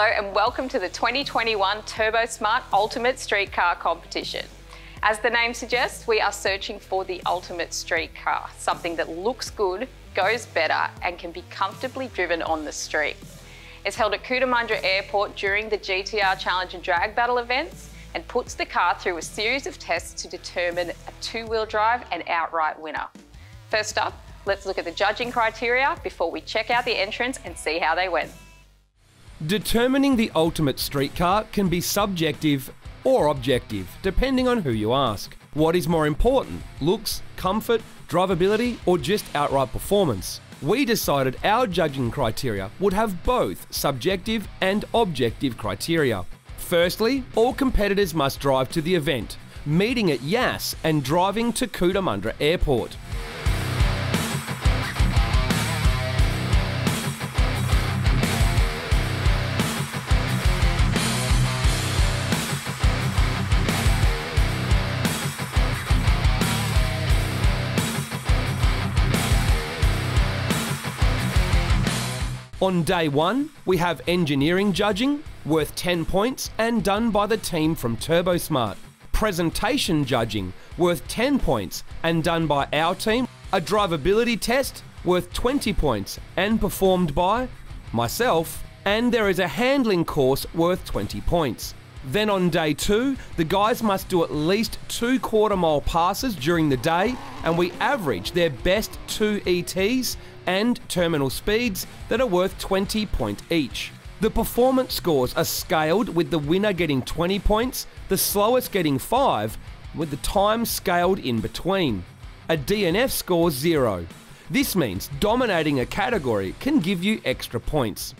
Hello and welcome to the 2021 Turbosmart Ultimate Street Car Competition. As the name suggests, we are searching for the ultimate street car, something that looks good, goes better and can be comfortably driven on the street. It's held at Cootamundra Airport during the GTR Challenge and Drag Battle events and puts the car through a series of tests to determine a two-wheel drive and outright winner. First up, let's look at the judging criteria before we check out the entrants and see how they went. Determining the ultimate street car can be subjective or objective, depending on who you ask. What is more important, looks, comfort, drivability, or just outright performance? We decided our judging criteria would have both subjective and objective criteria. Firstly, all competitors must drive to the event, meeting at YAS and driving to Cootamundra Airport. On day one, we have engineering judging, worth 10 points and done by the team from Turbosmart. Presentation judging, worth 10 points and done by our team. A drivability test, worth 20 points and performed by myself. And there is a handling course worth 20 points. Then on day two, the guys must do at least 2 quarter-mile passes during the day, and we average their best 2 ETs and terminal speeds that are worth 20 points each. The performance scores are scaled with the winner getting 20 points, the slowest getting 5, with the time scaled in between. A DNF scores 0. This means dominating a category can give you extra points.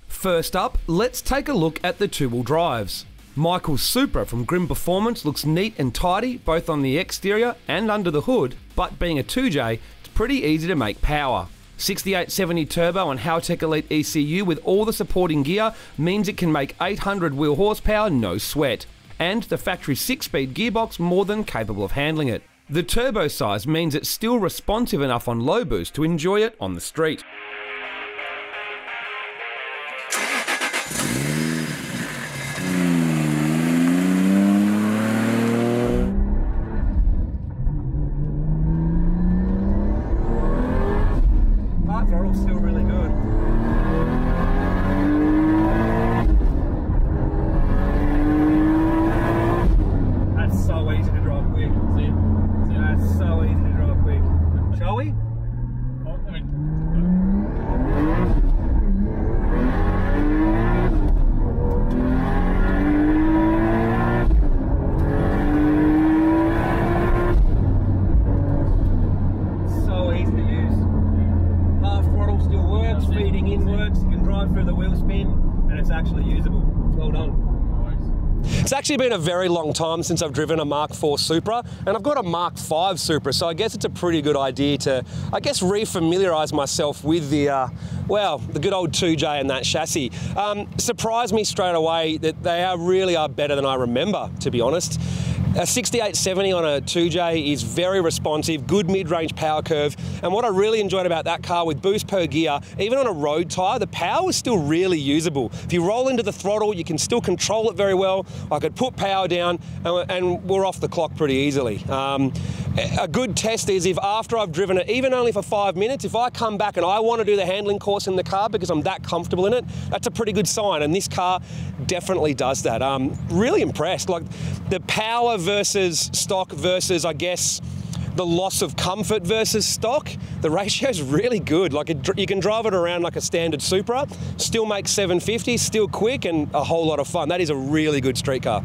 First up, let's take a look at the two-wheel drives. Michael's SUPRA from Grim Performance looks neat and tidy both on the exterior and under the hood, but being a 2J, it's pretty easy to make power. 6870 turbo and Haltech Elite ECU with all the supporting gear means it can make 800 wheel horsepower no sweat, and the factory 6-speed gearbox more than capable of handling it. The turbo size means it's still responsive enough on low boost to enjoy it on the street. Throttle's still really good. That's so easy to drive quick. See? That's so easy to drive quick. Shall we? So easy to use. Half throttle still works, feeding in works, you can drive through the wheel spin, and it's actually usable. Well done. It's actually been a very long time since I've driven a Mark IV Supra, and I've got a Mark V Supra, so I guess it's a pretty good idea to, re-familiarise myself with the, the good old 2J and that chassis. Surprised me straight away that they really are better than I remember, to be honest. A 6870 on a 2J is very responsive, good mid-range power curve, and what I really enjoyed about that car with boost per gear, even on a road tyre, the power was still really usable. If you roll into the throttle, you can still control it very well. I could put power down and we're off the clock pretty easily. A good test is if after I've driven it, even only for 5 minutes, if I come back and I want to do the handling course in the car because I'm that comfortable in it, that's a pretty good sign, and this car definitely does that. Really impressed. Like the power versus stock versus, I guess, the loss of comfort versus stock, the ratio is really good. Like you can drive it around like a standard Supra, still make 750, still quick, and a whole lot of fun. That is a really good street car.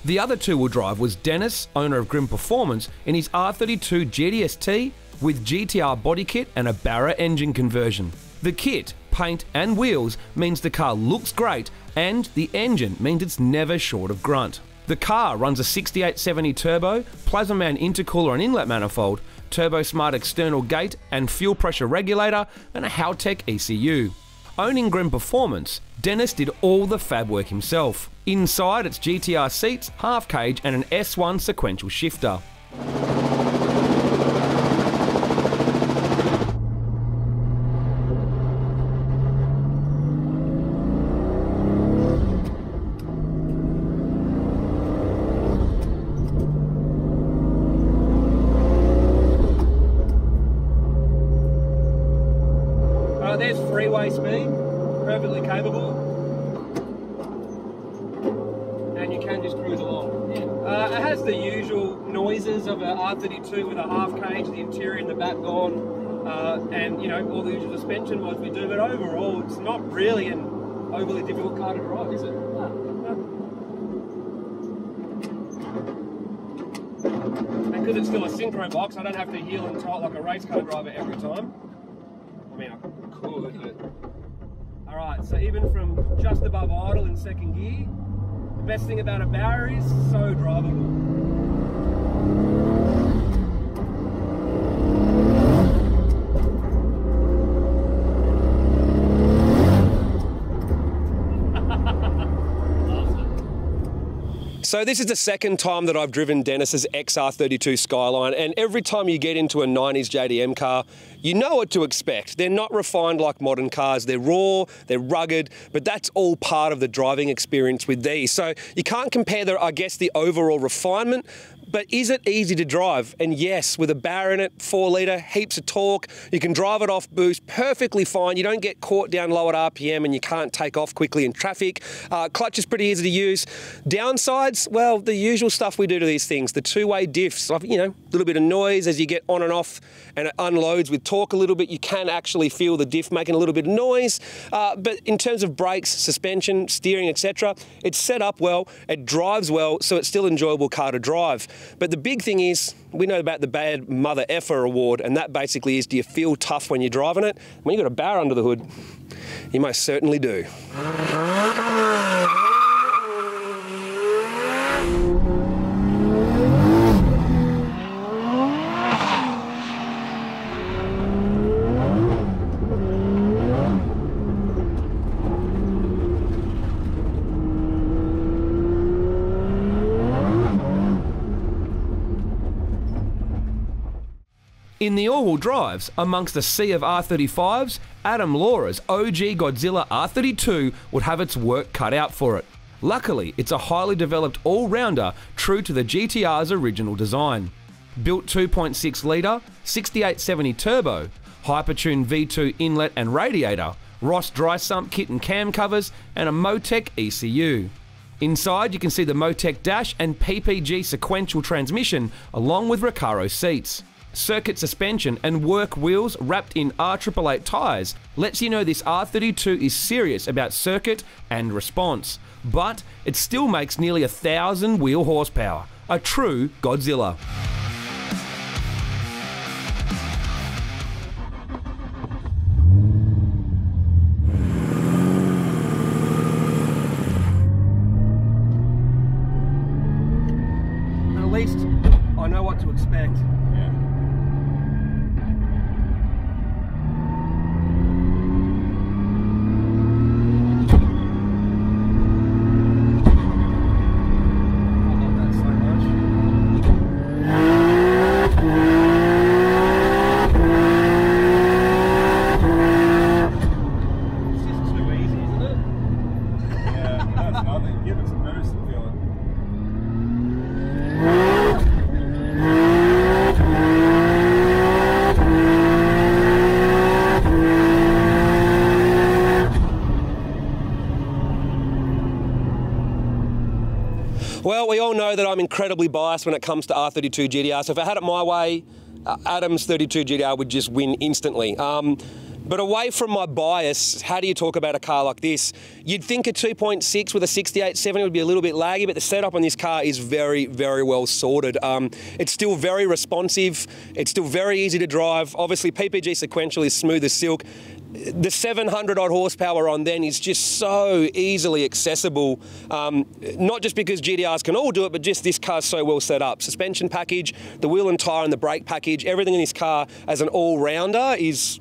The other two-wheel drive was Dennis, owner of Grim Performance, in his R32 GTS-T with GTR body kit and a Barra engine conversion. The kit, paint and wheels means the car looks great, and the engine means it's never short of grunt. The car runs a 6870 turbo, Plasma Man intercooler and inlet manifold, Turbosmart external gate and fuel pressure regulator, and a Haltech ECU. Owning Grim Performance, Dennis did all the fab work himself. Inside, it's GTR seats, half cage and an S1 sequential shifter. There's freeway speed, perfectly capable, and you can just cruise along. It has the usual noises of an R32 with a half cage, the interior and the back gone, and you know, all the usual suspension mods we do, but overall it's not really an overly difficult car to drive, is it? No. And because it's still a synchro box, I don't have to heel and tight like a race car driver every time. I mean, I could, but... Alright, so even from just above idle in second gear, the best thing about a barrier is so drivable. So this is the second time that I've driven Dennis's XR32 Skyline, and every time you get into a 90s JDM car, you know what to expect. They're not refined like modern cars. They're raw, they're rugged, but that's all part of the driving experience with these. So you can't compare the overall refinement, but is it easy to drive? And yes, with a bar in it, 4 litre, heaps of torque, you can drive it off boost perfectly fine. You don't get caught down low at RPM and you can't take off quickly in traffic. Clutch is pretty easy to use. Downsides, well, the usual stuff we do to these things, the two-way diffs, you know, a little bit of noise as you get on and off and it unloads with torque a little bit. You can actually feel the diff making a little bit of noise. But in terms of brakes, suspension, steering, etc., it's set up well, it drives well, so it's still an enjoyable car to drive. But the big thing is, we know about the bad mother effer award, and that basically is, do you feel tough when you're driving it? When you've got a bar under the hood, you most certainly do. In the all-wheel drives, amongst a sea of R35s, Adam Laura's OG Godzilla R32 would have its work cut out for it. Luckily, it's a highly developed all-rounder true to the GTR's original design. Built 2.6 litre, 6870 turbo, Hypertune V2 inlet and radiator, Ross dry sump kit and cam covers, and a Motec ECU. Inside, you can see the Motec dash and PPG sequential transmission, along with Recaro seats. Circuit suspension and work wheels wrapped in R888 tyres lets you know this R32 is serious about circuit and response, but it still makes nearly 1,000 wheel horsepower, a true Godzilla. At least I know what to expect. Well, we all know that I'm incredibly biased when it comes to R32 GTR, so if I had it my way, Adam's 32 GTR would just win instantly. But away from my bias, how do you talk about a car like this? You'd think a 2.6 with a 6870 would be a little bit laggy, but the setup on this car is very, very well sorted. It's still very responsive. It's still very easy to drive. Obviously, PPG sequential is smooth as silk. The 700 odd horsepower on then is just so easily accessible, not just because GTRs can all do it, but just this car's so well set up. Suspension package, the wheel and tyre and the brake package, everything in this car as an all-rounder is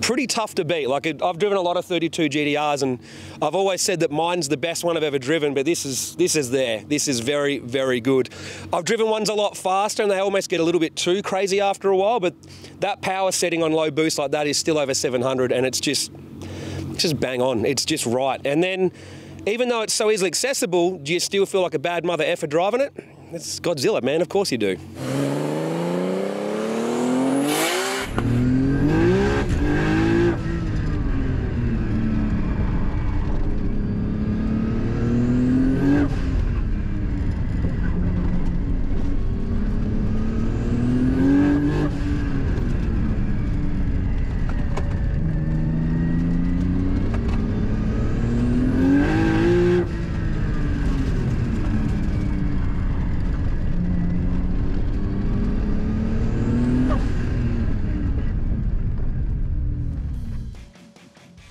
pretty tough to beat. Like, I've driven a lot of 32 GTRs, and I've always said that mine's the best one I've ever driven, but this is there. This is very, very good. I've driven ones a lot faster, and they almost get a little bit too crazy after a while, but that power setting on low boost like that is still over 700, and it's just bang on. It's just right. And then, even though it's so easily accessible, do you still feel like a bad mother effer driving it? It's Godzilla, man. Of course you do.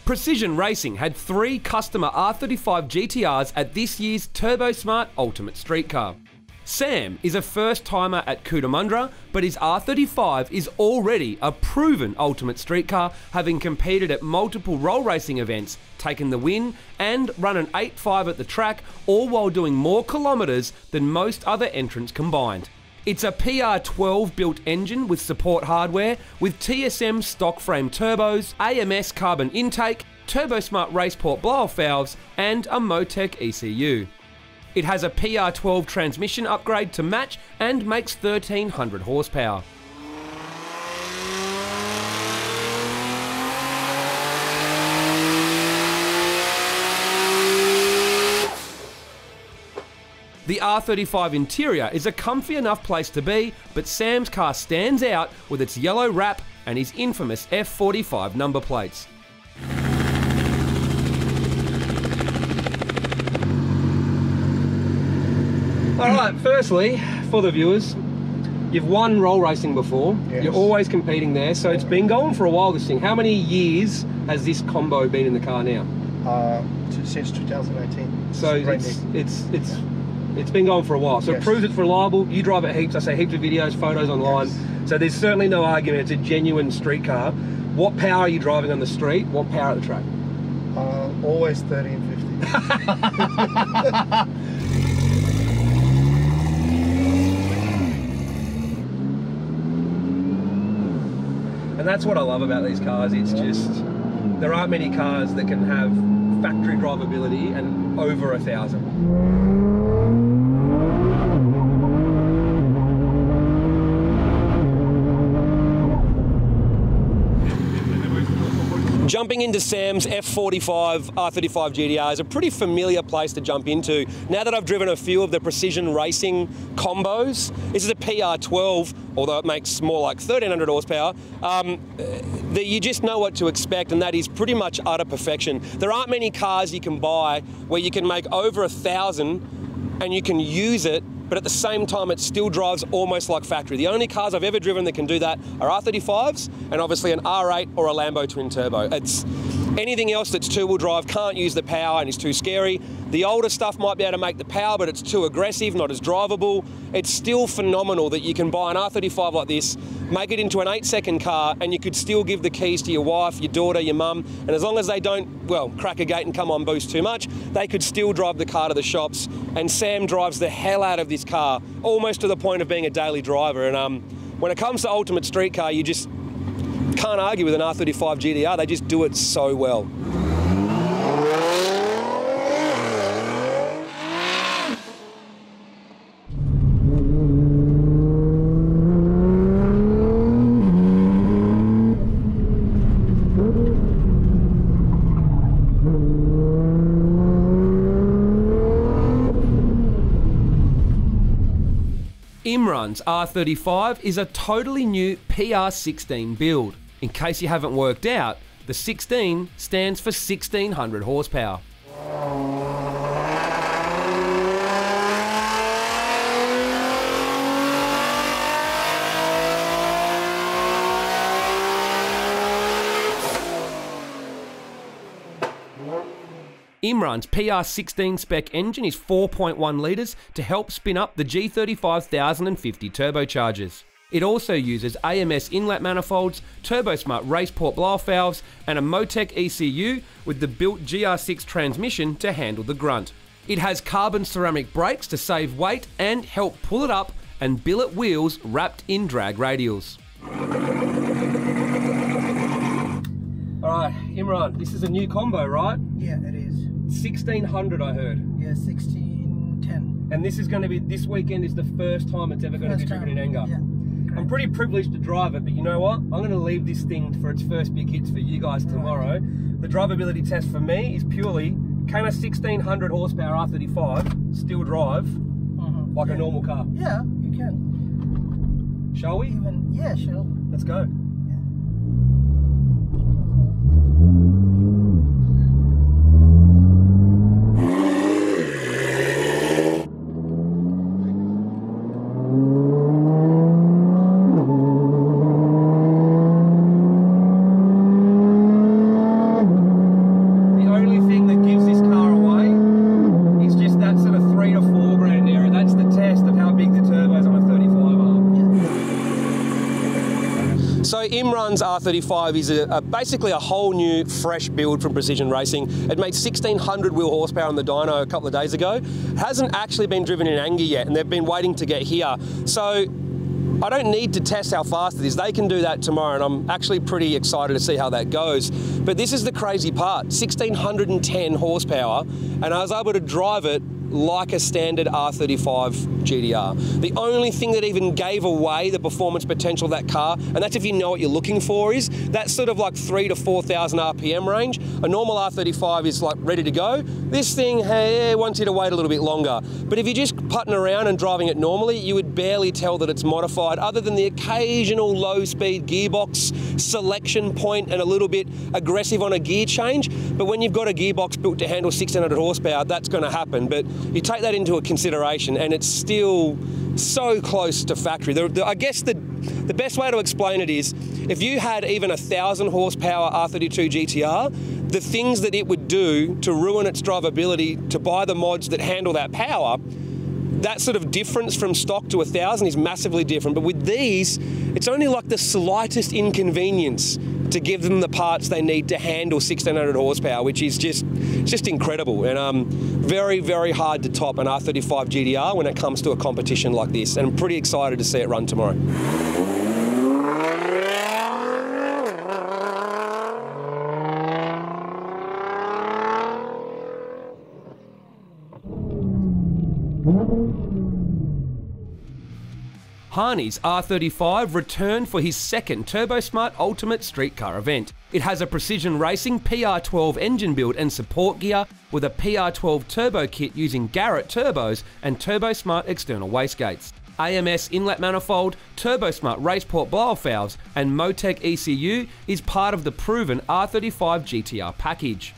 Precision Racing had 3 customer R35 GTRs at this year's Turbosmart Ultimate Street Car. Sam is a first-timer at Cootamundra, but his R35 is already a proven Ultimate Street Car, having competed at multiple roll racing events, taken the win, and run an 8.5 at the track, all while doing more kilometres than most other entrants combined. It's a PR12 built engine with support hardware, with TSM stock frame turbos, AMS carbon intake, Turbosmart Raceport blow-off valves, and a Motec ECU. It has a PR12 transmission upgrade to match and makes 1300 horsepower. The R35 interior is a comfy enough place to be, but Sam's car stands out with its yellow wrap and his infamous F45 number plates. Alright, firstly, for the viewers, you've won roll racing before. Yes. You're always competing there, so it's been going for a while, this thing. How many years has this combo been in the car now? Since 2018. So it's been going for a while, so yes. It proves it's reliable. You drive it heaps. I say heaps of videos, photos online. Yes. So there's certainly no argument. It's a genuine street car. What power are you driving on the street? What power at the track? Always 30 and 50. And that's what I love about these cars. It's just, there aren't many cars that can have factory drivability and over 1,000. Jumping into Sam's F45 R35 GTR is a pretty familiar place to jump into. Now that I've driven a few of the precision racing combos, this is a PR12, although it makes more like 1300 horsepower, that you just know what to expect, and that is pretty much utter perfection. There aren't many cars you can buy where you can make over 1,000 and you can use it, but at the same time it still drives almost like factory. The only cars I've ever driven that can do that are R35s and obviously an R8 or a Lambo twin turbo. It's anything else that's two-wheel drive can't use the power and is too scary. The older stuff might be able to make the power, but it's too aggressive, not as drivable. It's still phenomenal that you can buy an R35 like this, make it into an 8-second car, and you could still give the keys to your wife, your daughter, your mum, and as long as they don't, well, crack a gate and come on boost too much, they could still drive the car to the shops. And Sam drives the hell out of this car, almost to the point of being a daily driver. And when it comes to ultimate street car, you just can't argue with an R35 GTR. They just do it so well. Imran's R35 is a totally new PR16 build. In case you haven't worked out, the 16 stands for 1600 horsepower. Imran's PR16 spec engine is 4.1 litres to help spin up the G35 1050 turbochargers. It also uses AMS inlet manifolds, Turbosmart raceport blow-off valves and a Motec ECU with the built GR6 transmission to handle the grunt. It has carbon ceramic brakes to save weight and help pull it up, and billet wheels wrapped in drag radials. Alright, Imran, this is a new combo, right? Yeah, it is. 1600 I heard. Yeah, 1610. And this is going to be, this weekend is the first time it's ever going to be driven in anger. Yeah. I'm pretty privileged to drive it, but you know what? I'm going to leave this thing for its first big hits for you guys tomorrow. The drivability test for me is purely, can a 1600 horsepower R35 still drive like a normal car? Yeah, you can. Shall we? Yeah, sure. Let's go. So Imran's R35 is basically a whole new, fresh build from Precision Racing. It made 1600 wheel horsepower on the dyno a couple of days ago. It hasn't actually been driven in anger yet, and they've been waiting to get here. So I don't need to test how fast it is. They can do that tomorrow, and I'm actually pretty excited to see how that goes. But this is the crazy part, 1610 horsepower, and I was able to drive it like a standard R35 GTR. The only thing that even gave away the performance potential of that car, and that's if you know what you're looking for, is that sort of like 3,000 to 4,000 RPM range. A normal R35 is like ready to go. This thing, hey, wants you to wait a little bit longer. But if you're just putting around and driving it normally, you would barely tell that it's modified, other than the occasional low-speed gearbox selection point and a little bit aggressive on a gear change. But when you've got a gearbox built to handle 1600 horsepower, that's going to happen. But you take that into a consideration, and it's still so close to factory. I guess the best way to explain it is, if you had even a 1,000 horsepower R32 GTR, the things that it would do to ruin its drivability, to buy the mods that handle that power, that sort of difference from stock to 1,000 is massively different. But with these, it's only like the slightest inconvenience to give them the parts they need to handle 1600 horsepower, which is just incredible, and very, very hard to top an R35 GTR when it comes to a competition like this, and I'm pretty excited to see it run tomorrow. Harney's R35 returned for his second Turbosmart Ultimate Street Car event. It has a Precision Racing PR12 engine build and support gear with a PR12 turbo kit using Garrett turbos and Turbosmart external wastegates. AMS inlet manifold, Turbosmart raceport blow-off valves and Motec ECU is part of the proven R35 GTR package.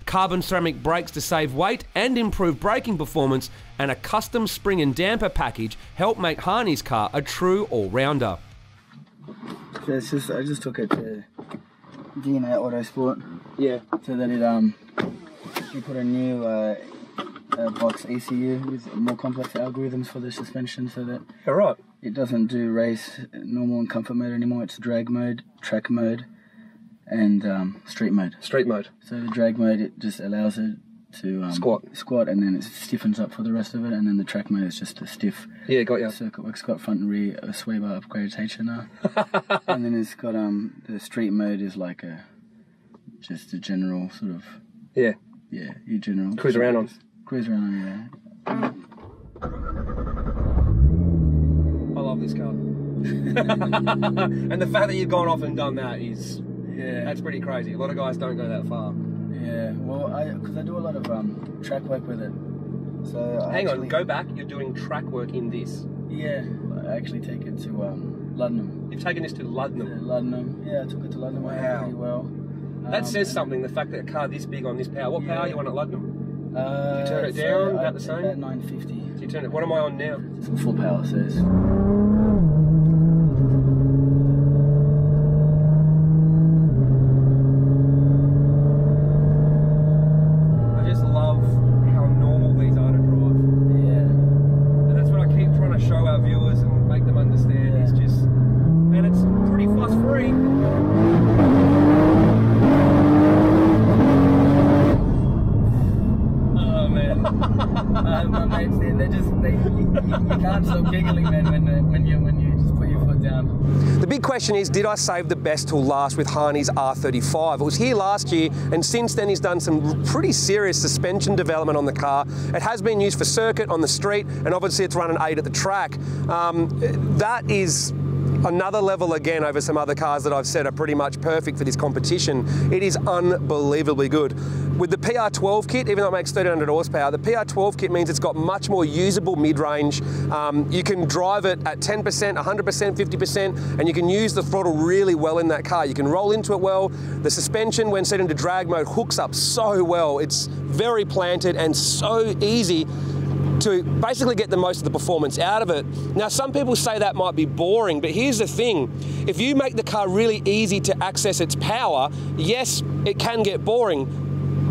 Carbon ceramic brakes to save weight and improve braking performance, and a custom spring and damper package help make Harney's car a true all-rounder. So it's just, I just took it to DNA Autosport. Yeah. So that we put a new box ECU with more complex algorithms for the suspension, so that it doesn't do race, normal and comfort mode anymore. It's drag mode, track mode, and street mode. Street mode. So the drag mode, it just allows it to squat, and then it stiffens up for the rest of it, and then the track mode is just a stiff circuit work. It's got front and rear sway bar upgraded HNR. And then it's got the street mode is like just a general sort of your general cruise around on. Yeah. I love this car. And the fact that you've gone off and done that is, that's pretty crazy. A lot of guys don't go that far. Yeah, well, because I do a lot of track work with it. So hang on, go back. You're doing track work in this. Yeah, I actually take it to Luddenham. You've taken this to Luddenham. Luddenham. Yeah, I took it to Luddenham. Wow. Pretty well. That says something. The fact that a car this big on this power. What power are you on at Luddenham? Do you turn it down? About the same? About 950. Do you turn it? What am I on now? It's full power, so it's... so giggling then when you just put your foot down. The big question is, did I save the best till last with Harney's R35? It was here last year, and since then he's done some pretty serious suspension development on the car. It has been used for circuit, on the street, and obviously it's running 8 at the track. That is another level again over some other cars that I've said are pretty much perfect for this competition. It is unbelievably good. With the PR12 kit, even though it makes 1300 horsepower, the PR12 kit means it's got much more usable mid-range. You can drive it at 10%, 100%, 50%, and you can use the throttle really well in that car. You can roll into it well. The suspension, when set into drag mode, hooks up so well. It's very planted and so easy to basically get the most of the performance out of it. Now, some people say that might be boring, but here's the thing. If you make the car really easy to access its power, yes, it can get boring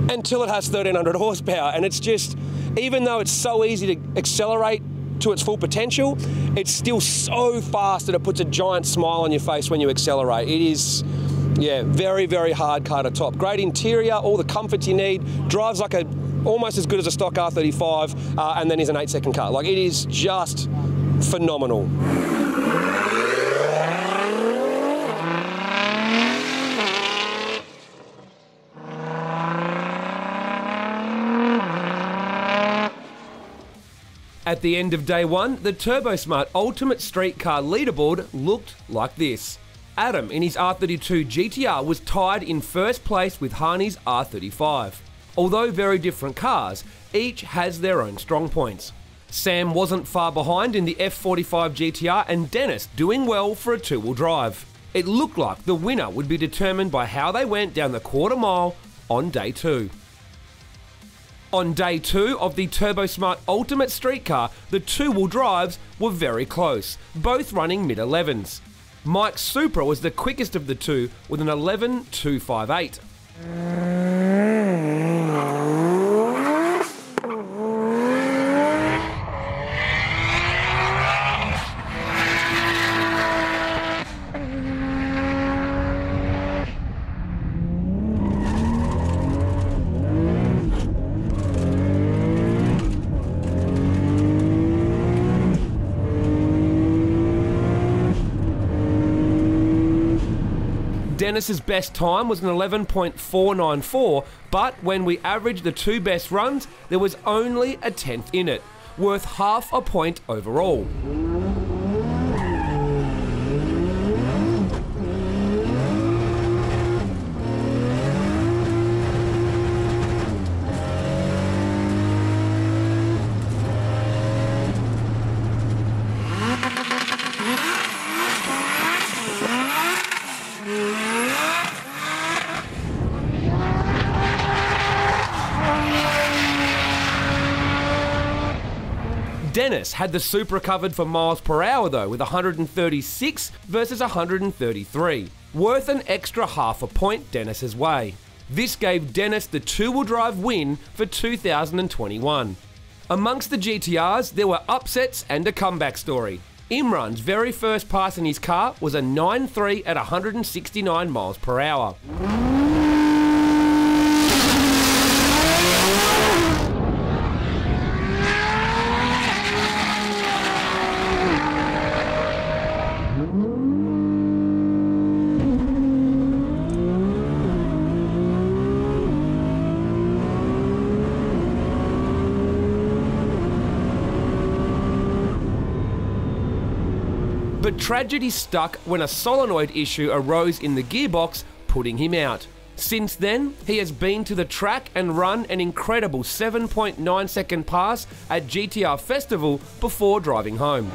until it has 1300 horsepower. And it's just, even though it's so easy to accelerate to its full potential, it's still so fast that it puts a giant smile on your face when you accelerate. It is, yeah, very, very hard car to top. Great interior, all the comforts you need, drives like almost as good as a stock R35, and then is an 8-second car. Like, it is just phenomenal. At the end of day one, the Turbosmart Ultimate Street Car leaderboard looked like this. Adam in his R32 GTR was tied in first place with Harney's R35. Although very different cars, each has their own strong points. Sam wasn't far behind in the F45 GTR, and Dennis doing well for a two-wheel drive. It looked like the winner would be determined by how they went down the quarter mile on day two. On day two of the Turbosmart Ultimate Street Car, the two-wheel drives were very close, both running mid-11s. Mike's Supra was the quickest of the two with an 11.258. Dennis's best time was an 11.494, but when we averaged the two best runs, there was only a 10th in it, worth half a point overall. Dennis had the Supra covered for miles per hour though, with 136 versus 133, worth an extra half a point Dennis's way. This gave Dennis the two-wheel drive win for 2021. Amongst the GTRs, there were upsets and a comeback story. Imran's very first pass in his car was a 9.3 at 169 miles per hour. But tragedy stuck when a solenoid issue arose in the gearbox, putting him out. Since then, he has been to the track and run an incredible 7.9 second pass at GTR Festival before driving home.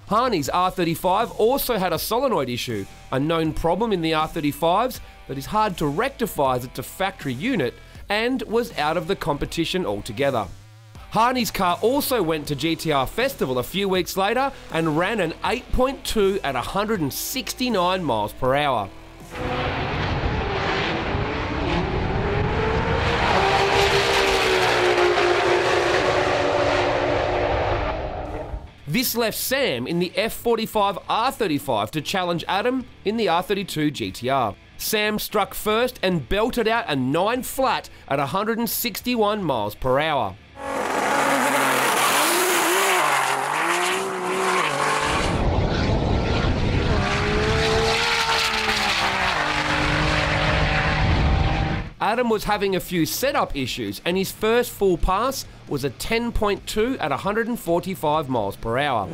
Harney's R35 also had a solenoid issue, a known problem in the R35s that is hard to rectify as it's a factory unit, and was out of the competition altogether. Harney's car also went to GTR Festival a few weeks later and ran an 8.2 at 169 miles per hour. This left Sam in the F45 R35 to challenge Adam in the R32 GTR. Sam struck first and belted out a 9 flat at 161 miles per hour. Adam was having a few setup issues, and his first full pass was a 10.2 at 145 miles per hour.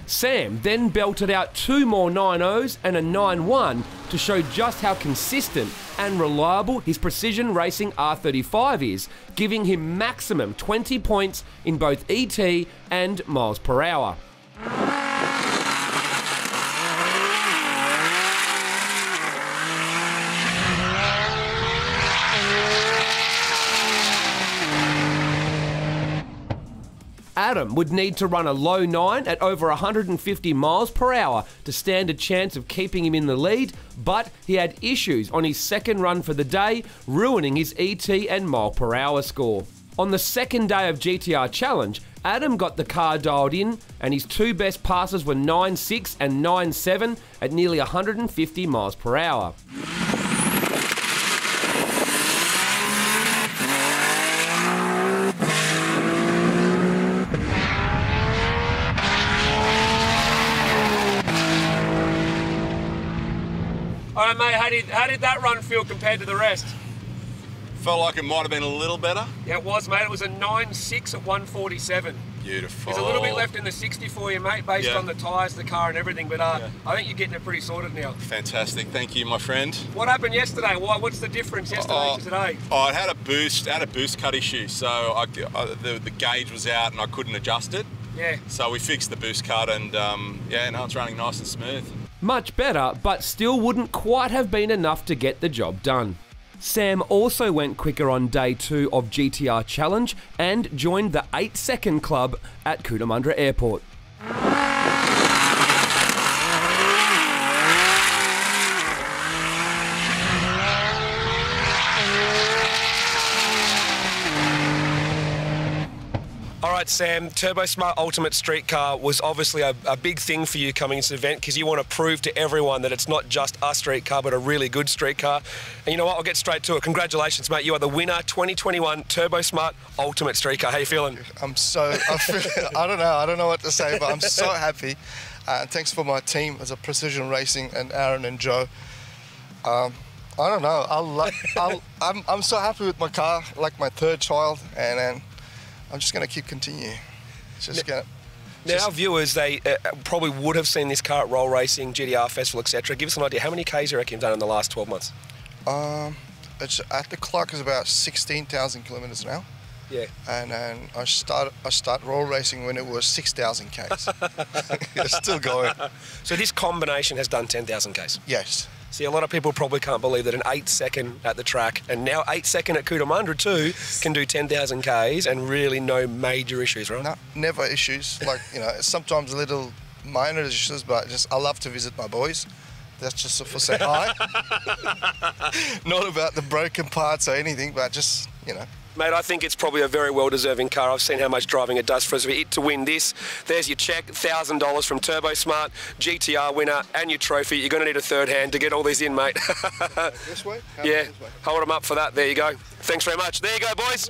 Sam then belted out 2 more 9.0s and a 9.1 to show just how consistent and reliable his precision racing R35 is, giving him maximum 20 points in both ET and miles per hour. Adam would need to run a low 9 at over 150 miles per hour to stand a chance of keeping him in the lead, but he had issues on his second run for the day, ruining his ET and mile per hour score. On the second day of GTR Challenge, Adam got the car dialed in, and his 2 best passes were 9.6 and 9.7 at nearly 150 miles per hour. All right, mate, how did that run feel compared to the rest? Felt like it might have been a little better. Yeah, it was, mate. It was a 9.6 at 147. Beautiful. There's a little bit left in the 60 for you, mate, based on the tyres, the car and everything, but I think you're getting it pretty sorted now. Fantastic. Thank you, my friend. What happened yesterday? What's the difference yesterday to today? I had a boost cut issue, so the gauge was out and I couldn't adjust it. Yeah. So we fixed the boost cut and yeah, now it's running nice and smooth. Much better, but still wouldn't quite have been enough to get the job done. Sam also went quicker on day 2 of GTR Challenge and joined the 8-second club at Cootamundra Airport. All right, Sam, Turbosmart Ultimate Street Car was obviously a big thing for you coming into the event because you want to prove to everyone that it's not just a street car, but a really good street car. And you know what? I'll get straight to it. Congratulations, mate. You are the winner, 2021 Turbosmart Ultimate Street Car. How you feeling? I don't know what to say, but I'm so happy. Thanks for my team as a Precision Racing and Aaron and Joe. I don't know. I'm so happy with my car, like my 3rd child, and I'm just going to keep continuing. Now, our viewers, they probably would have seen this car at Roll Racing, GTR Festival, etc. Give us an idea. How many Ks you reckon you've done in the last 12 months? It's at the clock is about 16,000 kilometres now. Yeah. And I started roll racing when it was 6,000 Ks. It's still going. So this combination has done 10,000 Ks? Yes. See, a lot of people probably can't believe that an 8-second at the track, and now 8-second at Cootamundra too, can do 10,000 Ks and really no major issues, right? No, never issues. Like, you know, sometimes little minor issues, but I love to visit my boys. That's just for say hi. Not about the broken parts or anything, but just, you know. Mate, I think it's probably a very well-deserving car. I've seen how much driving it does for us. For it to win this, there's your check, $1,000 from Turbosmart, GTR winner, and your trophy. You're going to need a 3rd hand to get all these in, mate. This way? Yeah, hold them up for that. There you go. Thanks very much. There you go, boys.